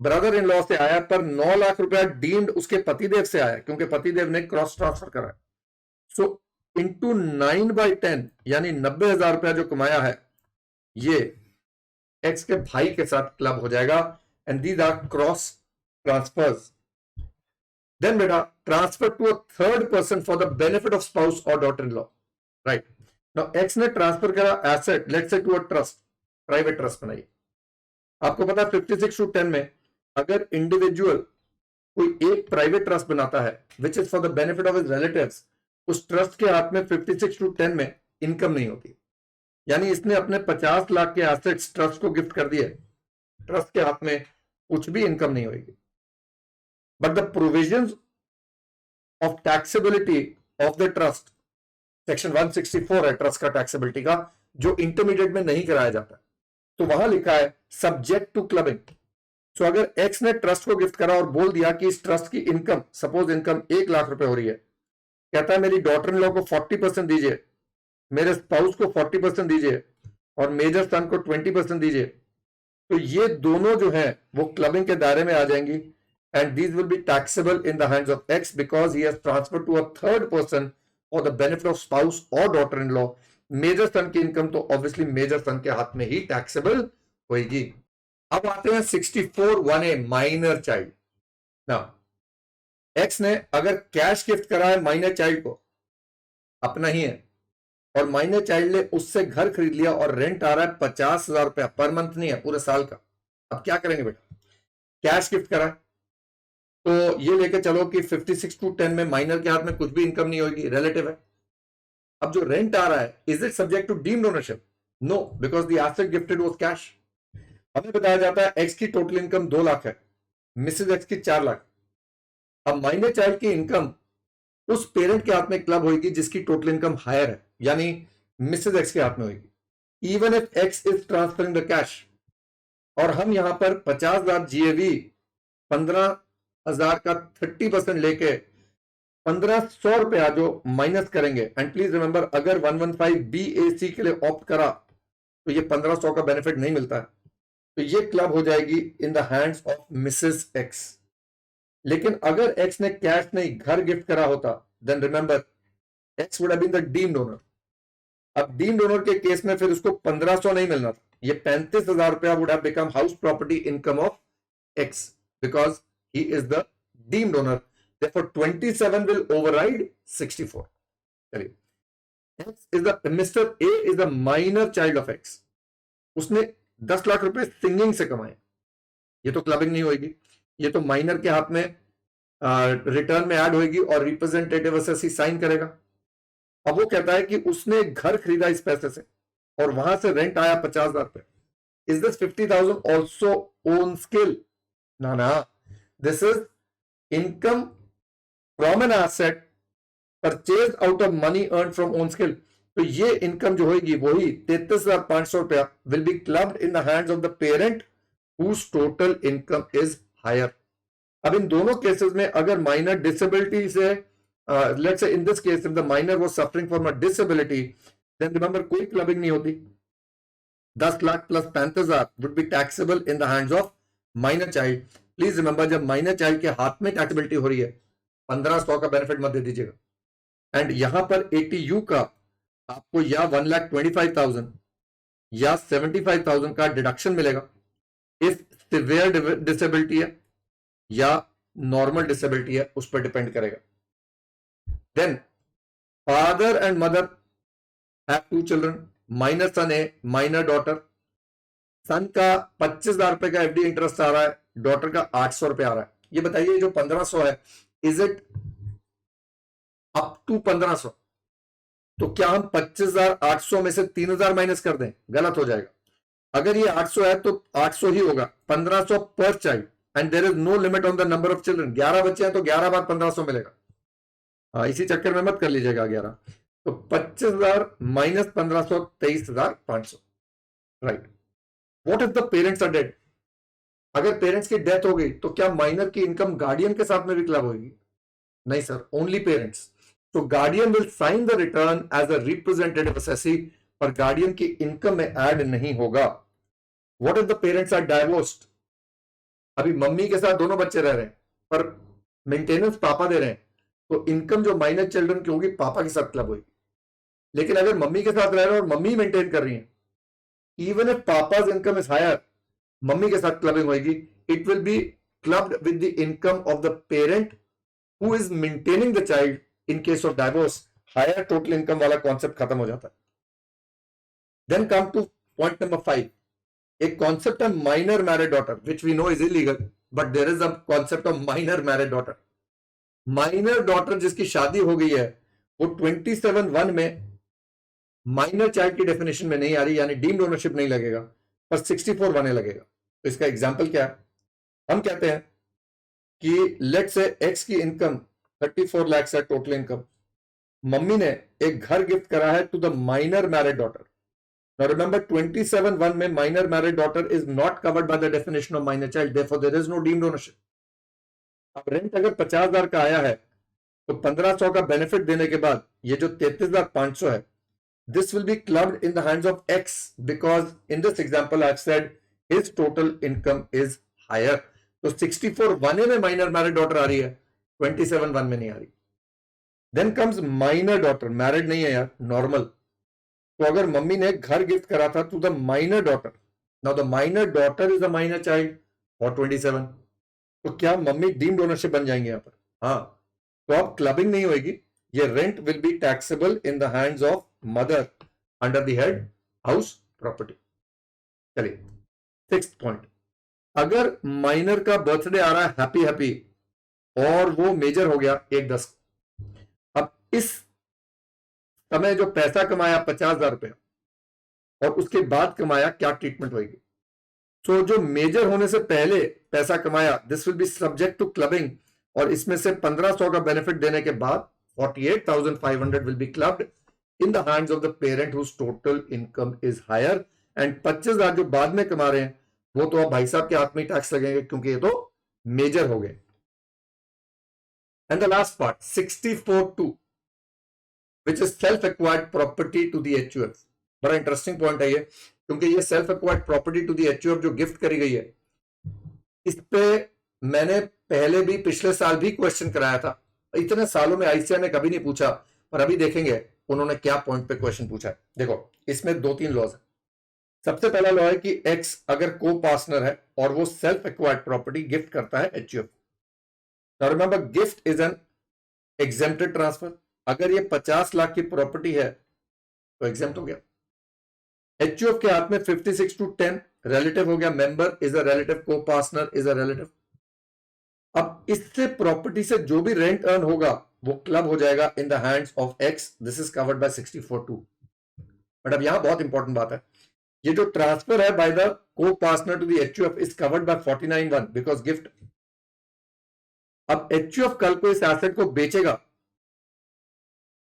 ब्रदर इन लॉ से आया, पर 9 लाख रुपया डीम्ड उसके पतिदेव से आया क्योंकि पतिदेव ने क्रॉस ट्रांसफर करा। सो इंटू 9/10, यानी 90,000 रुपया जो कमाया है, ये एक्स के भाई के साथ क्लब हो जाएगा, and these are cross transfers. Then बेटा, transfer to a third person for the benefit of spouse और daughter in law, right. Now X ने ट्रांसफर करा asset, let's say to a trust, private trust बनाइए। आपको पता है 56/10 में अगर इंडिविजुअल कोई एक प्राइवेट ट्रस्ट बनाता है which is for the benefit of his relatives, उस ट्रस्ट के हाथ में 56/10 में इनकम नहीं होती, यानी इसने अपने 50 लाख के एसेट्स ट्रस्ट को गिफ्ट कर दिए, ट्रस्ट के हाथ में कुछ भी इनकम नहीं होगी। But the provisions of taxability of the trust, section 164 है ट्रस्ट का टैक्सेबिलिटी का, जो इंटरमीडिएट में नहीं कराया जाता, तो वहां लिखा है सब्जेक्ट टू क्लबिंग। सो अगर एक्स ने ट्रस्ट को गिफ्ट करा और बोल दिया कि इस ट्रस्ट की इनकम, सपोज इनकम 1 लाख रुपए हो रही है, कहता है मेरी डॉटर इन लॉ को 40% दीजिए, मेरे स्पाउस को 40% दीजिए, और मेजर सन को 20% दीजिए, तो ये दोनों जो है वो क्लबिंग के दायरे में आ जाएंगी, and these will be taxable in the hands of X because he has transfer to a third person for the benefit of spouse और daughter in law. Major son की इनकम तो ऑब्वियसली मेजर सन के हाथ में ही टैक्सेबल होगी। अब आते हैं 64(1)(a), minor child. Now X ने अगर कैश गिफ्ट करा है माइनर चाइल्ड को, अपना ही है, और माइनर चाइल्ड ने उससे घर खरीद लिया और रेंट आ रहा है 50,000 रुपया पर मंथ, नहीं है पूरे साल का। अब क्या करेंगे बेटा, कैश गिफ्ट करा तो ये लेके चलो कि 56 to 10 में माइनर के हाथ में कुछ भी इनकम नहीं होगी, रिलेटिव है। अब जो रेंट आ रहा है, is it subject to deemed ownership? No, because the asset gifted was cash. हमें बताया जाता है एक्स की टोटल इनकम 2 लाख है, मिसेज एक्स की 4 लाख। अब माइनर चाइल्ड की इनकम उस पेरेंट के हाथ में क्लब होगी जिसकी टोटल इनकम हायर है, यानी मिसेज एक्स के हाथ में होगी, even if x is transferring the cash. और हम यहां पर 50,000 जीएवी 15,000 का 30% लेके 1,500 रुपया जो माइनस करेंगे। एंड प्लीज रिमेंबर, अगर 115 BAC के लिए ऑप्ट करा तो ये 1,500 का बेनिफिट नहीं मिलता है, तो ये क्लब हो जाएगी इन the hands of Mrs x. लेकिन अगर एक्स ने कैश नहीं घर गिफ्ट करा होता, then remember X would have been the deemed owner. अब डीम्ड ओनर के केस में फिर उसको 1,500 नहीं मिलना था, ये 35,000 रुपया would have become house property income of X because he is the deemed owner. Therefore 27 will override 64. चलिए, X is the Mr. A is the minor child of X. उसने 10 लाख रुपए सिंगिंग से कमाए, ये तो क्लबिंग नहीं होगी, ये तो माइनर के हाथ में रिटर्न में ऐड होगी और रिप्रेजेंटेटिव एसएससी साइन करेगा। अब वो कहता है कि उसने घर खरीदा इस पैसे से और वहां से रेंट आया 50,000 रुपए। Is this 50,000 also own skill? ना, this is income from an asset purchase out of money earn from own skill. तो ये इनकम जो होगी वही 33,500 रुपया will be clubbed in the hands of the parent whose total income is higher. अब इन दोनों केसेस में अगर माइनर डिसेबिलिटी से let's say in this case if the minor was suffering from a disability, then remember कोई clubbing नहीं होती। 10 lakh plus 35,000 would be taxable in the hands of minor child. Please remember, जब minor child के हाथ में taxability हो रही है, 1,500 का बेनिफिट मत दे दीजिएगा। एंड यहां पर 80U का आपको या 1,25,000 या 75,000 का डिडक्शन मिलेगा इफ सिवियर डिसेबिलिटी है या नॉर्मल डिसेबिलिटी है, उस पर डिपेंड करेगा। Then father and mother have 2 children, minor son है, माइनर डॉटर। सन का 25,000 रुपए का एफडी इंटरेस्ट आ रहा है, डॉटर का 800 रुपए आ रहा है। ये बताइए जो 1,500 है, इज इट अप टू 1,500? तो क्या हम 25,800 में से 3,000 माइनस कर दें? गलत हो जाएगा। अगर ये 800 है तो 800 ही होगा, 1,500 per child and there is no limit on the number of children. 11 बच्चे हैं तो 11 बार 1,500 मिलेगा। इसी चक्कर में मत कर लीजिएगा 11। तो 25,000 minus 1,500 23,500, right. What if the parents are dead? अगर पेरेंट्स की डेथ हो गई तो क्या माइनर की इनकम गार्डियन के साथ में भी क्लब होगी? नहीं सर, ओनली पेरेंट्स। तो guardian will sign the return as a representative assessee, पर गार्डियन की इनकम में ऐड नहीं होगा। What if the parents are divorced? अभी मम्मी के साथ दोनों बच्चे रह रहे हैं पर मेंटेनेंस पापा दे रहे हैं, तो इनकम जो माइनर चिल्ड्रन की होगी पापा के साथ क्लब होगी। लेकिन अगर मम्मी के साथ रह रहे हैं और मम्मी मेंटेन कर रही है, इवन इफ पापाज इनकम इज हायर, मम्मी के साथ क्लबिंग होगी, it will be clubbed with the income of the parent who is maintaining the child. In case of divorce higher total income वाला कॉन्सेप्ट खत्म हो जाता है। Then come to point number 5, एक कॉन्सेप्ट है minor married daughter, which we know is illegal, but there is a concept of minor married daughter. Minor daughter जिसकी शादी हो गई है वो 27(1) में माइनर चाइल्ड की डेफिनेशन में नहीं आ रही, यानी डीम्ड ओनरशिप नहीं लगेगा, पर 64(1) लगेगा। तो इसका एग्जाम्पल क्या है? हम कहते हैं कि लेट से एक्स की इनकम 34 लाख है टोटल इनकम, मम्मी ने एक घर गिफ्ट करा है to the minor married daughter. Now remember 27(1) में minor married daughter is not covered by the definition of minor child, therefore there is no deemed ownership. अब rent अगर 50,000 का आया है तो 1,500 का बेनिफिट देने के बाद ये जो 33,500 है, this will be clubbed in the hands of X because in this example I've said his total income is higher. तो 64(1) में माइनर मैरिड डॉटर आ रही है, 27(1) में नहीं आ रही। Then comes minor daughter, married नहीं है यार, नॉर्मल। तो अगर मम्मी ने घर गिफ्ट करा था to the minor daughter, now the minor daughter is a minor child और 27, तो क्या मम्मी डीम्ड ओनरशिप बन जाएंगे यहां पर? हाँ, तो अब क्लबिंग नहीं होगी, ये rent will be taxable in the hands of mother under the head house property. चलिए 6th पॉइंट, अगर माइनर का बर्थडे आ रहा है हैप्पी हैप्पी और वो मेजर हो गया 1/10, अब इस समय जो पैसा कमाया 50,000 रुपया और उसके बाद कमाया, क्या ट्रीटमेंट होगी? सो जो मेजर होने से पहले पैसा कमाया, this will be subject to clubbing, और इसमें से 1500 का बेनिफिट देने के बाद 48,500 will be clubbed in the hands of the parent whose total income is higher, and 25,000 जो बाद में कमा रहे हैं वो तो अब भाई साहब के हाथ में टैक्स लगेंगे क्योंकि ये तो मेजर हो गए। And the last part 64(2) which is self acquired property to the HUF। बड़ा इंटरेस्टिंग पॉइंट है ये, क्योंकि ये self acquired property to the HUF जो गिफ्ट करी गई है, इस पे मैंने पहले भी पिछले साल भी क्वेश्चन कराया था। इतने सालों में ICAR ने कभी नहीं पूछा, पर अभी देखेंगे उन्होंने क्या पॉइंट पे क्वेश्चन पूछा है। देखो इसमें 2-3 लॉज है। सबसे पहला लॉ है कि X अगर को पार्टनर है और वो सेल्फ एक्वायर्ड प्रॉपर्टी गिफ्ट करता है HUF। Now remember gift is an exempted transfer. अगर ये 50 लाख की प्रॉपर्टी है तो एग्जेम्प्ट हो गया। HUF के हाथ में 56-10 रिलेटिव हो गया, मेंबर इज अ रिलेटिव, को पार्टनर इज अ रिलेटिव। अब इससे प्रॉपर्टी से जो भी रेंट अर्न होगा वो क्लब हो जाएगा इन the hands of X। This is covered bye 64(2). But अब यहां बहुत इंपॉर्टेंट बात है, ये जो ट्रांसफर है by the co partner to the HUF is covered by 49(1) because gift. अब HUF कल को इस एसेट को बेचेगा,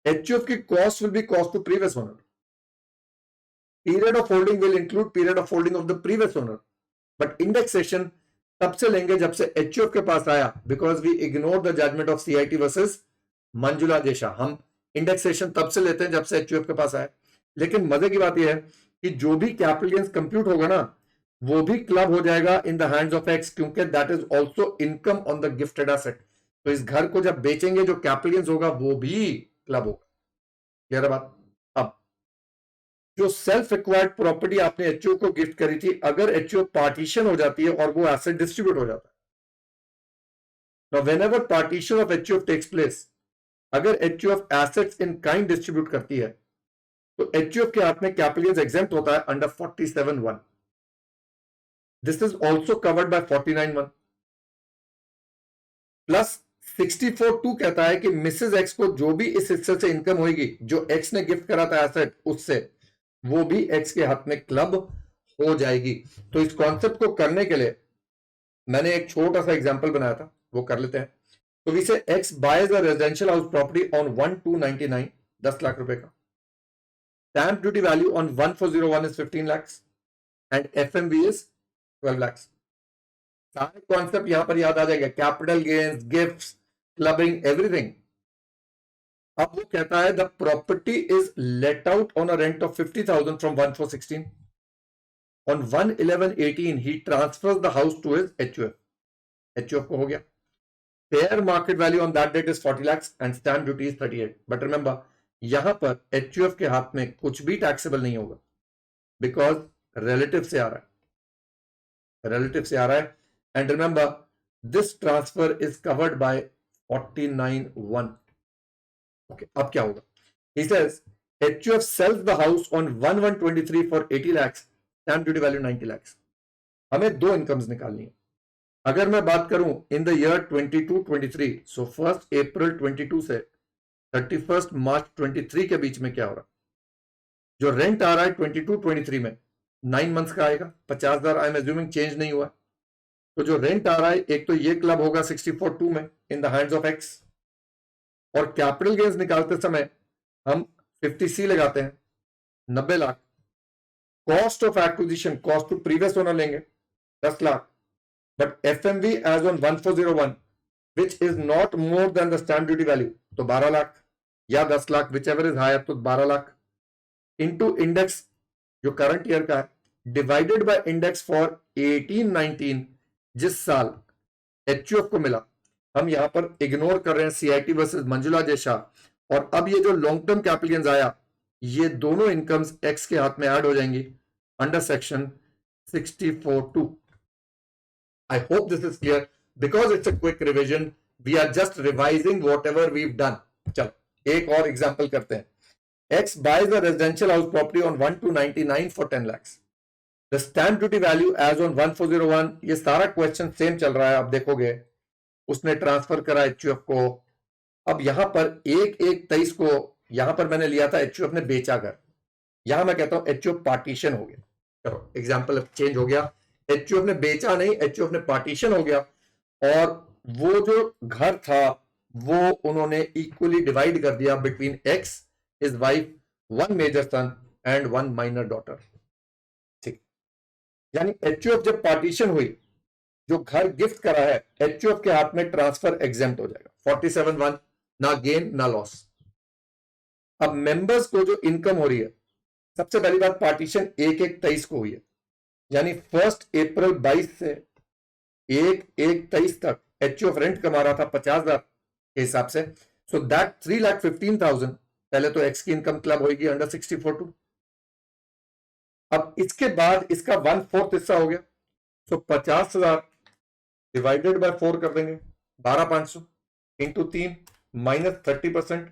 HUF की cost will be cost to previous owner. Period of holding will include period of holding of the previous owner, but indexation तब से लेंगे जब से HUF के पास आया, because we ignore the judgment of CIT versus Manjula Desha. हम इंडेक्सेशन तब से लेते हैं जब से HUF के पास आया। लेकिन मजे की बात यह है कि जो भी कैपिटल गेन्स कंप्यूट होगा ना, वो भी क्लब हो जाएगा इन द हैंड्स ऑफ X, क्योंकि that is also income on the gifted asset. तो इस घर को जब बेचेंगे जो कैपिटल गेन्स होगा वो भी क्लब होगा। क्लियर बात? अब जो सेल्फ एक्वायर्ड प्रॉपर्टी आपने HUF को गिफ्ट करी थी, अगर HUF पार्टीशन हो जाती है और वो एसेट डिस्ट्रीब्यूट हो जाता है, now whenever partition of HUF takes place, अगर HUF assets in kind distribute करती है तो HUF के हाथ में कैपिटल गेन्स एग्जेम्प्ट होता है under 47(1). This is also covered by 49(1) plus 64(2) कहता है कि मिसेस X को जो भी इस हिस्से से इनकम होगी जो X ने गिफ्ट करा था एसेट उससे, वो भी X के हाथ में क्लब हो जाएगी। तो इस कॉन्सेप्ट को करने के लिए मैंने एक छोटा सा एग्जांपल बनाया था, वो कर लेते हैं। तो we say X buys a residential house property on 1,299, 10 lakh रुपए का। Stamp duty value on 1,401 is 15 lakhs and FMV is 12 lakhs। सारे कॉन्सेप्ट यहां पर याद आ जाएगा, capital gains, gifts, clubbing, everything. अब वो कहता है the property is let out on a rent of 50,000 from 1,416। On 1,1118 he transfers the house to his HUF। HUF को हो गया। Fair market value on that date is 40 lakhs and stamp duty is 38। But remember यहां पर HUF के हाथ में कुछ भी टैक्सेबल नहीं होगा, बिकॉज रिलेटिव से आ रहा है, रिलेटिव से आ रहा है। And remember this transfer is covered by 49(1). Okay, अब क्या होगा? He says HUF sells the house on 1,123 for 80 lakhs, stamp duty value 90 lakhs। हमें दो इनकम्स निकालनी है। अगर मैं बात करूं इन द ईयर 22-23, सो 1 अप्रैल 22 से 31 मार्च 23 के बीच में क्या हो रहा है? जो रेंट आ रहा है 22-23 में 9 मंथ्स का आएगा, 50,000 आई एम एज्यूमिंग चेंज नहीं हुआ। तो जो रेंट आ रहा है एक तो ये क्लब होगा 64(2) में in the hands of X, और कैपिटल गेन्स निकालते समय हम 50C लगाते हैं, 90 lakh. Cost of acquisition, cost to previous owner लेंगे 10 lakh, but FMV as on 1,401 which is not more than the stamp duty value, तो 12 लाख या 10 lakh, whichever is higher, तो 12 लाख इंटू इंडेक्स जो करंट ईयर का है, डिवाइडेड बाय इंडेक्स फॉर 18-19 जिस साल HUF को मिला। हम यहां पर इग्नोर कर रहे हैं CIT वर्सेस मंजुला देशा, और अब ये जो लॉन्ग टर्म कैपिटल गेन्स आया, ये दोनों इनकम्स X के हाथ में ऐड हो जाएंगी under section 64(2). I hope this is clear because it's a quick revision. We are just revising whatever we've done. चलो एक और एग्जाम्पल करते हैं. X buys a residential house property on 1/2/99 for 10 lakhs. The stamp duty value as on 1/4/01. ये सारा question same चल रहा है. आप देखोगे उसने ट्रांसफर करा HUF को. अब यहां पर 1/1/23 को यहां पर मैंने लिया था HUF ने बेचा घर. यहां मैं कहता हूं HUF पार्टीशन हो गया. चलो एग्जाम्पल चेंज हो गया. HUF ने बेचा नहीं, HUF ने पार्टीशन हो गया. और वो जो घर था वो उन्होंने इक्वली डिवाइड कर दिया between X, his wife, one major son and one minor daughter. ठीक. यानी HUF जब पार्टीशन हुई, जो घर गिफ्ट करा है HUF के हाथ में ट्रांसफर एग्जेम्प्ट हो जाएगा. 47(1), ना गेन ना लॉस. अब मेंबर्स को जो इनकम हो रही है, सबसे पहली बात पार्टीशन 1/1/23 को हुई है. यानी 1 अप्रैल 22 से 1/1/23 तक HUF रेंट कमा रहा था 50,000 के हिसाब से. सो दैट 3,15,000 पहले तो एक्स की इनकम क्लब होगी अंडर 64(2). अब इसके बाद इसका 1/4 हिस्सा हो गया. सो 50,000 डिवाइडेड बाय 4 कर देंगे, 12,500 इंटू 3 माइनस 30%,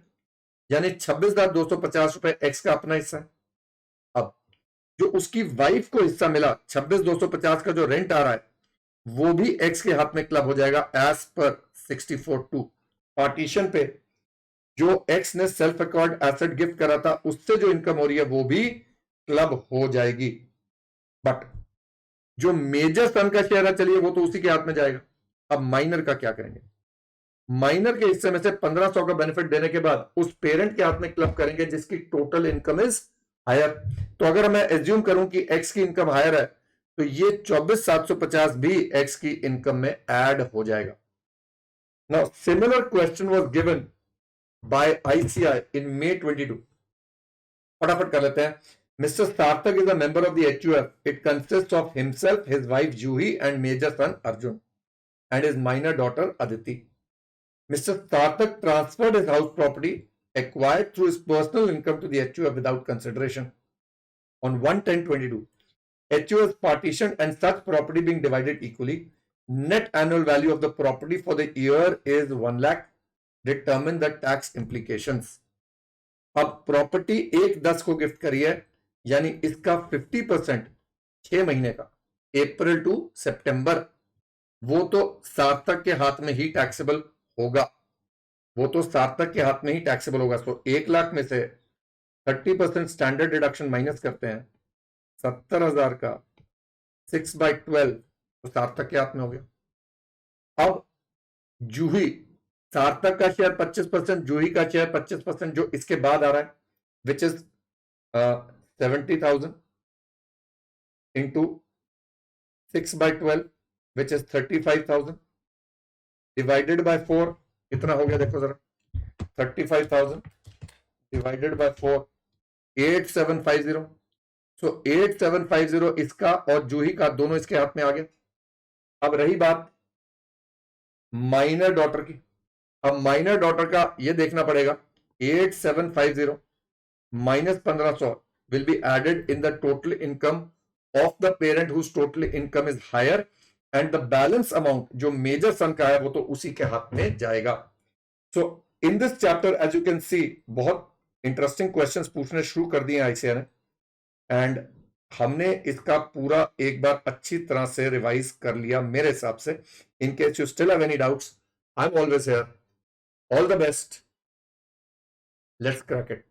यानी 26,250 रुपए एक्स का अपना हिस्सा है. अब जो उसकी वाइफ को हिस्सा मिला 26,250 का जो रेंट आ रहा है वो भी एक्स के हाथ में क्लब हो जाएगा एज पर 64(2). पार्टीशन पे जो एक्स ने सेल्फ एक्वायर्ड एसेट गिफ्ट करा था उससे जो इनकम हो रही है वो भी क्लब हो जाएगी. बट जो मेजर सन का शेयर है चलिए वो तो उसी के हाथ में जाएगा. अब माइनर का क्या करेंगे? माइनर के हिस्से में से 1,500 का बेनिफिट देने के बाद उस पेरेंट के हाथ में क्लब करेंगे जिसकी टोटल इनकम इज हायर. तो अगर मैं एज्यूम करूं कि एक्स की इनकम हायर है तो ये 24,750 भी एक्स की इनकम में ऐड हो जाएगा. Now similar question was given by ICI in May 22. फटाफट कर लेते हैं. Mr. Sarthak is a member of the HUF. It consists of himself, his wife Juhi, and major son Arjun, and his minor daughter Aditi. Mr. Sarthak transferred his house property acquired through his personal income to the HUF without consideration. On 1/10/22, HUF partitioned and such property being divided equally. Net annual value of the property for the year is 1 lakh. Determine the tax implications. अब property 1/10 को gift करी है, यानी इसका 50% 6 महीने का अप्रैल to सितंबर वो तो सार्थक के हाथ में ही टैक्सेबल होगा. वो तो सार्थक के हाथ में ही टैक्सेबल होगा. तो 1 लाख में से 30% स्टैंडर्ड डिडक्शन माइनस करते हैं, 70,000 का 6/12 तो सार्थक के हाथ में हो गया. अब जूही, सार्थक का शेयर 25%, जूही का शेयर 25% जो इसके बाद आ रहा है which is 70,000 into 6/12 which is 35,000 divided by 4 कितना हो गया देखो जरा. 35,000 डिवाइडेड बाय 4 8750. सो 8750 इसका और जूही का दोनों इसके हाथ में आ गया. अब रही बात माइनर डॉटर की. अब माइनर डॉटर का ये देखना पड़ेगा. 8750 minus 1,500 will be added in the total income of the parent whose total income is higher, and the balance amount जो मेजर सन का है वो तो उसी के हाथ में जाएगा. So in this chapter as you can see बहुत इंटरेस्टिंग क्वेश्चंस पूछने शुरू कर दिए ICAR ने, एंड हमने इसका पूरा एक बार अच्छी तरह से रिवाइज कर लिया मेरे हिसाब से. In case you still have any doubts, I am always here. All the best, let's crack it.